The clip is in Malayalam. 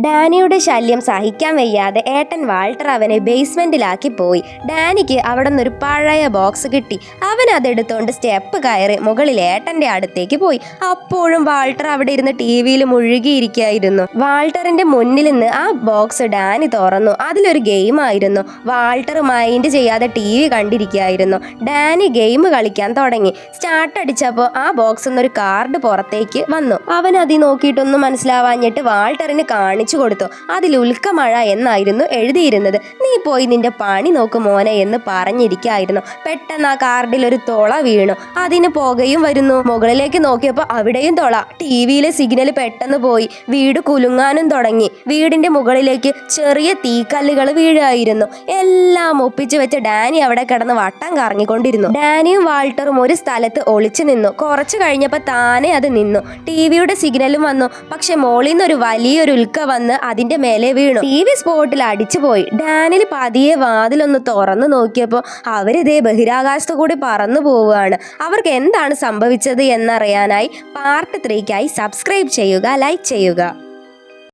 ഡാനിയുടെ ശല്യം സഹിക്കാൻ വയ്യാതെ ഏട്ടൻ വാൾട്ടർ അവനെ ബേസ്മെന്റിലാക്കി പോയി. ഡാനിക്ക് അവിടെ നിന്നൊരു പഴയ ബോക്സ് കിട്ടി. അവൻ അതെടുത്തോണ്ട് സ്റ്റെപ്പ് കയറി മുകളിൽ ഏട്ടന്റെ അടുത്തേക്ക് പോയി. അപ്പോഴും വാൾട്ടർ അവിടെ ഇരുന്ന് ടിവിയിൽ മുഴുകിയിരിക്കുകയായിരുന്നു. വാൾട്ടറിന്റെ മുന്നിൽ നിന്ന് ആ ബോക്സ് ഡാനി തുറന്നു. അതിലൊരു ഗെയിം ആയിരുന്നു. വാൾട്ടർ മൈൻഡ് ചെയ്യാതെ TV കണ്ടിരിക്കുകയായിരുന്നു. ഡാനി ഗെയിം കളിക്കാൻ തുടങ്ങി. സ്റ്റാർട്ട് അടിച്ചപ്പോൾ ആ ബോക്സിൽ നിന്നൊരു കാർഡ് പുറത്തേക്ക് വന്നു. അവൻ അതിൽ നോക്കിയിട്ടൊന്നും മനസ്സിലാവാഞ്ഞിട്ട് വാൾട്ടറിന് കാണിച്ചു കൊടുത്തു. അതിൽ ഉൽക്കമഴ എന്നായിരുന്നു എഴുതിയിരുന്നത്. നീ പോയി നിന്റെ പണി നോക്ക് മോനെ എന്ന് പറഞ്ഞിരിക്കായിരുന്നു. പെട്ടെന്ന് ആ കാർഡിൽ ഒരു തുള വീണു. അതിന് പുകയും വരുന്നു. മുകളിലേക്ക് നോക്കിയപ്പോൾ അവിടെയും തുള. TVയിലെ സിഗ്നൽ പെട്ടെന്ന് പോയി. വീട് കുലുങ്ങാനും തുടങ്ങി. വീടിന്റെ മുകളിലേക്ക് ചെറിയ തീക്കല്ലുകൾ വീഴായിരുന്നു. എല്ലാം ഒപ്പിച്ചു വെച്ച ഡാനി അവിടെ കിടന്ന് വട്ടം കറങ്ങിക്കൊണ്ടിരുന്നു. ഡാനിയും വാൾട്ടറും ഒരു സ്ഥലത്ത് ഒളിച്ചു നിന്നു. കുറച്ചു കഴിഞ്ഞപ്പോൾ താനെ അത് നിന്നു. TVയുടെ സിഗ്നലും വന്നു. പക്ഷെ മോളിൽ നിന്നൊരു വലിയൊരു ഉൽക്ക വന്ന് അതിന്റെ മേലെ വീണു. TV സ്പോട്ടിൽ അടിച്ചുപോയി. ഡാനിൽ പതിയെ വാതിലൊന്ന് തുറന്നു നോക്കിയപ്പോൾ അവരിതേ ബഹിരാകാശത്തു കൂടി പറന്നു പോവുകയാണ്. അവർക്ക് എന്താണ് സംഭവിച്ചത് എന്നറിയാനായി പാർട്ട് 3 സബ്സ്ക്രൈബ് ചെയ്യുക, ലൈക്ക് ചെയ്യുക.